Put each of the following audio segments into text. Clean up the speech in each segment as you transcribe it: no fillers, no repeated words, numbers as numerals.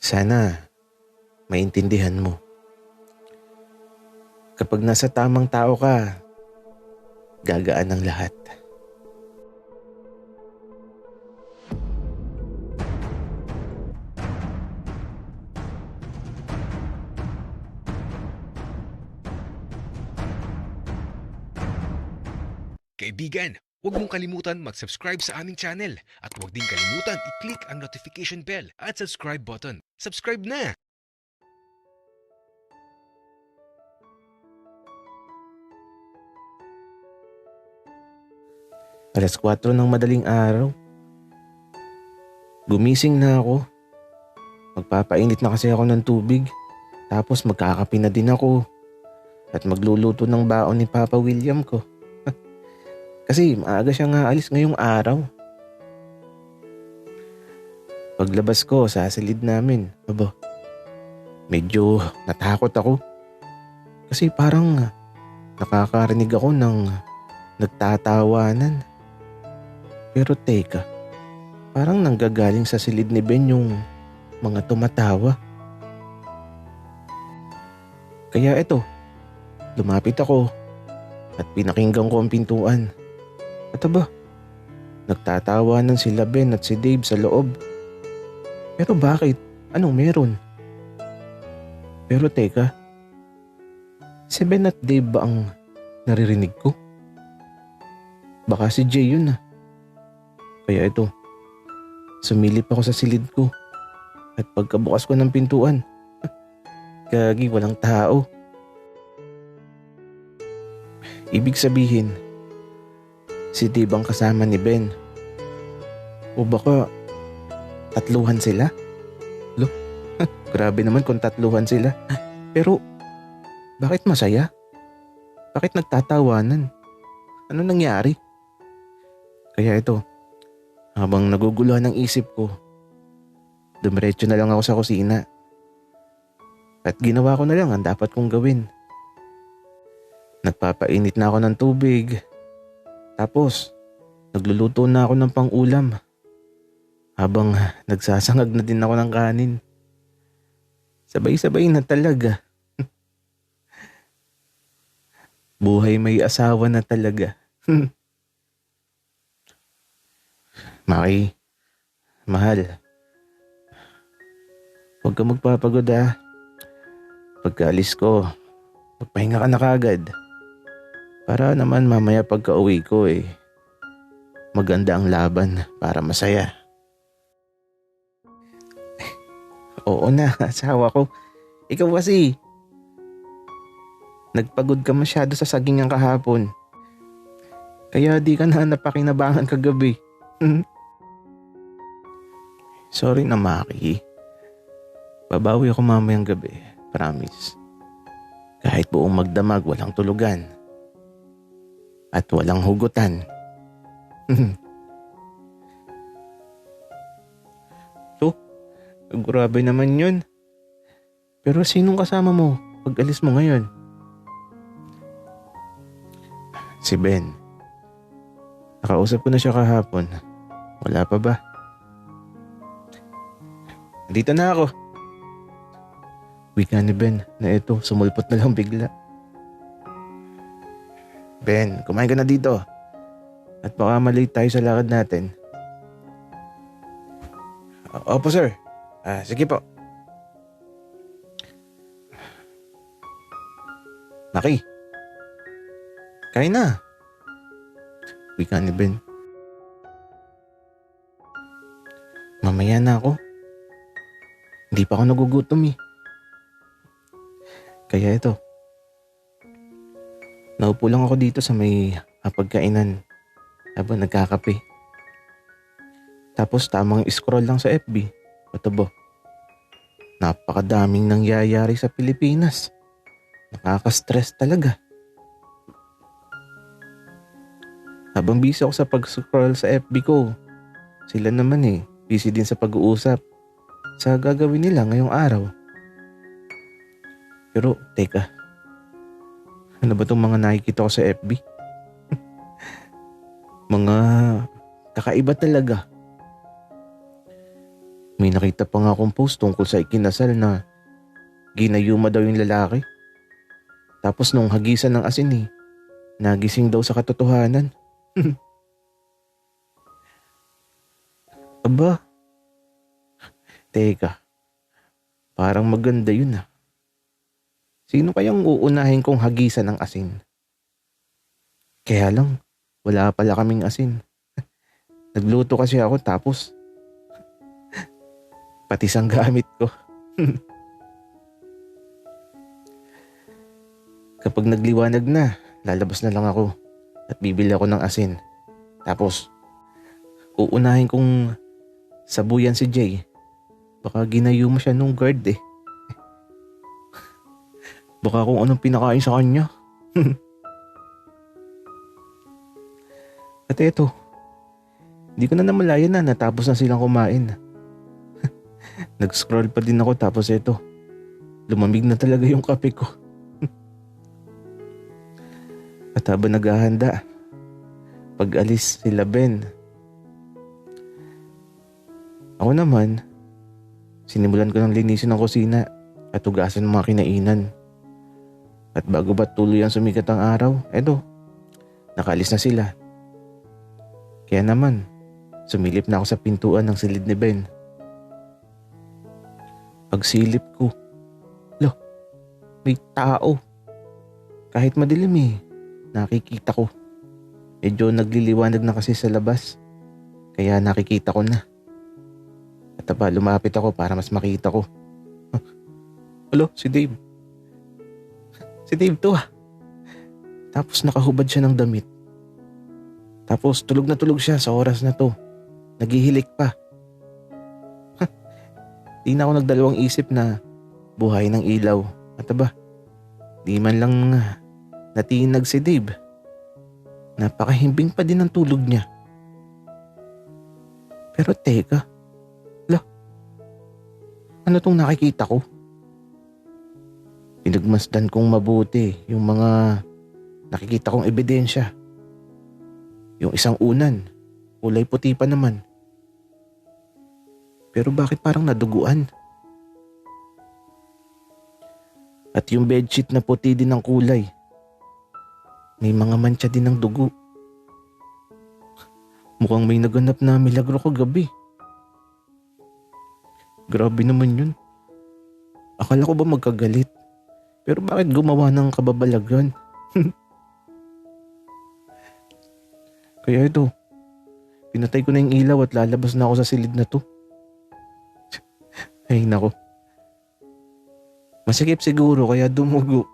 Sana maintindihan mo. Kapag nasa tamang tao ka, gagaan ang lahat. Kaibigan, huwag mong kalimutan mag-subscribe sa aming channel at huwag din kalimutan i-click ang notification bell at subscribe button. Subscribe na! Alas 4 ng madaling araw. Gumising na ako. Magpapainit na kasi ako ng tubig. Tapos magkakape na din ako. At magluluto ng baon ni Papa William ko. Kasi maaga siya nga alis ngayong araw. Paglabas ko sa silid namin, medyo natakot ako. Kasi parang nakakarinig ako ng nagtatawanan. Pero teka, parang nanggagaling sa silid ni Ben yung mga tumatawa. Kaya eto, lumapit ako at pinakinggan ko ang pintuan. At nagtatawanan sila Ben at si Dave sa loob. Pero bakit? Anong meron? Pero teka, si Ben at Dave ba ang naririnig ko? Baka si Jay yun. Kaya ito, sumilip ako sa silid ko at pagkabukas ko ng pintuan, gagi walang tao. Ibig sabihin, si Dave ang kasama ni Ben. O baka tatluhan sila? Grabe naman kung tatluhan sila. Pero bakit masaya? Bakit nagtatawanan? Ano nangyari? Kaya ito, habang naguguluhan ang isip ko, dumiretso na lang ako sa kusina. At ginawa ko na lang ang dapat kong gawin. Nagpapainit na ako ng tubig. Tapos, nagluluto na ako ng pang-ulam. Habang nagsasangag na din ako ng kanin. Sabay-sabay na talaga. Buhay may asawa na talaga. Maki, mahal. Huwag ka magpapagod Pagkaalis ko, magpahinga ka na kagad. Para naman mamaya pagka uwi ko maganda ang laban para masaya. Oo na, asawa ko. Ikaw kasi, nagpagod ka masyado sa sagingan kahapon. Kaya di ka na napakinabangan kagabi. Sorry na, Maki. Babawi ako mamayang gabi, promise. Kahit buong magdamag, walang tulugan. At walang hugutan. So, grabe naman yun. Pero sinong kasama mo pag alis mo ngayon? Si Ben. Nakausap ko na siya kahapon. Wala pa ba? Dito na ako. Wika ni Ben na ito, sumulpot na lang bigla. Ben, kumain ka na dito. At baka malate tayo sa lakad natin. Opo sir. Sige po. Maki. Kain na. Wika ni Ben. Mamaya na ako. Hindi pa ako nagugutom Kaya ito. Naupo lang ako dito sa may pagkainan habang nagkakape. Tapos tamang scroll lang sa FB. Napakadaming nangyayari sa Pilipinas. Nakaka-stress talaga. Habang busy ako sa pag-scroll sa FB ko, sila naman busy din sa pag-uusap sa gagawin nila ngayong araw. Pero teka, ano ba itong mga nakikita ko sa FB? Mga kakaiba talaga. May nakita pa nga akong post tungkol sa ikinasal na ginayuma daw yung lalaki. Tapos nung hagisan ng asin nagising daw sa katotohanan. Aba, teka, parang maganda yun ah. Sino kayang uunahin kong hagisan ng asin? Kaya lang, wala pala kaming asin. Nagluto kasi ako tapos pati sang gamit ko. Kapag nagliwanag na, lalabas na lang ako at bibili ako ng asin. Tapos, uunahin kong sabuyan si Jay. Baka ginayuma siya nung guard eh. Baka kung anong pinakain sa kanya. At eto, di ko na namalayan na natapos na silang kumain. Nag-scroll pa din ako tapos eto, lumamig na talaga yung kape ko. At habang naghahanda, pag-alis sila Ben, ako naman, sinimulan ko ng linisin ng kusina at hugasan ng mga kinainan. At bago ba tuluyang sumikat ang araw, eto, nakaalis na sila. Kaya naman, sumilip na ako sa pintuan ng silid ni Ben. Pagsilip ko, may tao. Kahit madilim nakikita ko. Medyo nagliliwanag na kasi sa labas, kaya nakikita ko na. At lumapit ako para mas makita ko. Hello, si Dave. Si Dave to Tapos nakahubad siya ng damit. Tapos tulog na tulog siya sa oras na to. Naghihilik pa. Di na ako nagdalawang isip na buhay ng ilaw. At di man lang natinag si Dave. Napakahimbing pa din ang tulog niya. Pero teka, ano tong nakikita ko? Pinagmasdan kong mabuti yung mga nakikita kong ebidensya. Yung isang unan, kulay puti pa naman. Pero bakit parang naduguan? At yung bedsheet na puti din ng kulay, may mga mancha din ng dugo. Mukhang may naganap na milagro kagabi. Grabe naman yun. Akala ko ba magkagalit? Pero bakit gumawa ng kababalagan? Kaya ito, pinatay ko na yung ilaw at lalabas na ako sa silid na to. Ay nako. Masikip siguro kaya dumugo.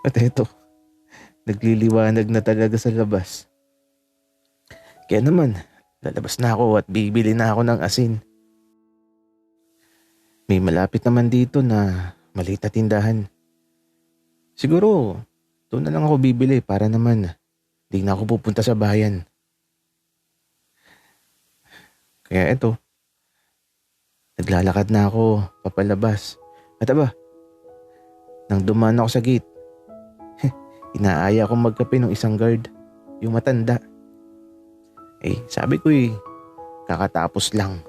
At ito, nagliliwanag na talaga sa labas. Kaya naman, lalabas na ako at bibili na ako ng asin. May malapit naman dito na maliit na tindahan. Siguro, doon na lang ako bibili para naman di na ako pupunta sa bayan. Kaya eto, naglalakad na ako papalabas. At nang dumaan ako sa gate, inaaya akong magkape ng isang guard, yung matanda. Sabi ko kakatapos lang.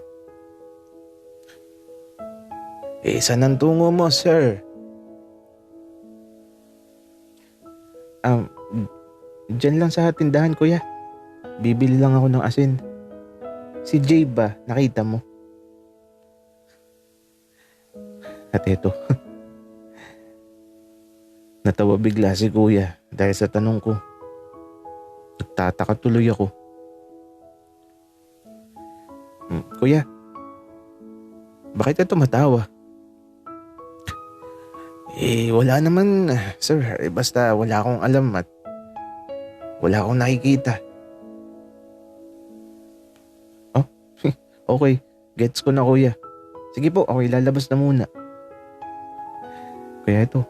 Saan ang tungo mo, sir? Diyan lang sa tindahan, kuya. Bibili lang ako ng asin. Si Jay ba, nakita mo? At eto, natawa bigla si kuya dahil sa tanong ko. Nagtataka tuloy ako. Kuya, bakit ka tumatawa? Wala naman, sir. Basta wala akong alam at wala akong nakikita. Oh, okay. Gets ko na, kuya. Sige po, okay, lalabas na muna. Kaya ito,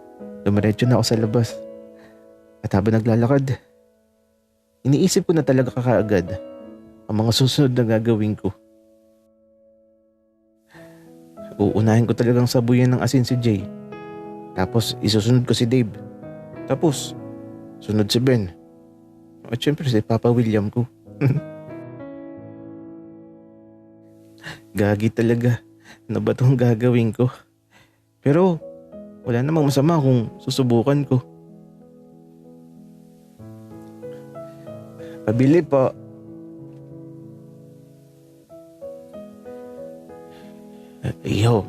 dumiretso na ako sa labas. At habang naglalakad, iniisip ko na talaga kakaagad ang mga susunod na gagawin ko. Uunahin ko talagang sabuyan ng asin si Jay. Tapos isusunod ko si Dave. Tapos sunod si Ben. At syempre si Papa William ko. Gagi talaga. Ano ba itong gagawin ko? Pero wala namang masama kung susubukan ko. Pabili po. Iyo,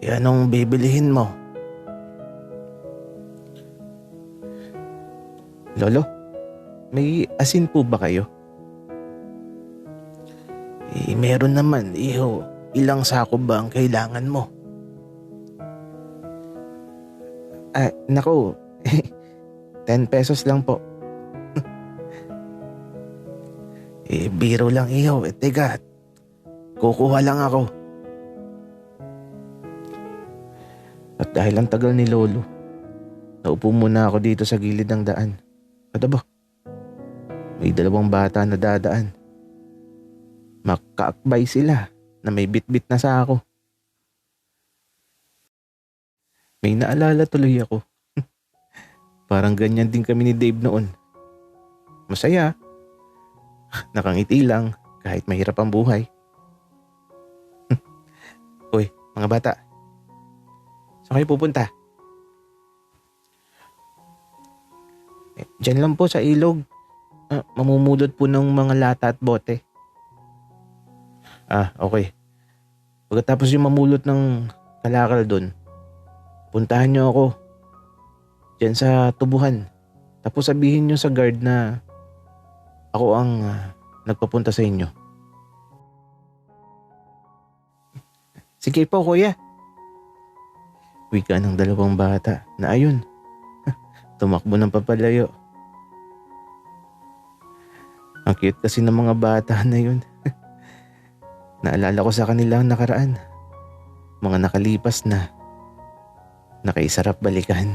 anong bibilihin mo? Lolo, may asin po ba kayo? Meron naman, iho. Ilang sako ba ang kailangan mo? Naku, 10 pesos lang po. Biro lang iho. Teka, kukuha lang ako. At dahil ang tagal ni Lolo, naupo muna ako dito sa gilid ng daan. At aba, may dalawang bata na dadaan. Makaakbay sila na may bitbit na sako. May naalala tuloy ako. Parang ganyan din kami ni Dave noon. Masaya. Nakangiti lang kahit mahirap ang buhay. Uy, mga bata. Saan kayo pupunta? Diyan lang po sa ilog. Mamumulot po ng mga lata at bote. Okay. Pagkatapos yung mamulot ng kalakal doon, puntahan niyo ako diyan sa tubuhan. Tapos sabihin niyo sa guard na ako ang nagpapunta sa inyo. Sige po, kuya. Wika ng dalawang bata na ayun, tumakbo ng papalayo. Ang cute kasi ng mga bata na yun. Naalala ko sa kanilang nakaraan. Mga nakalipas na nakaisarap balikan.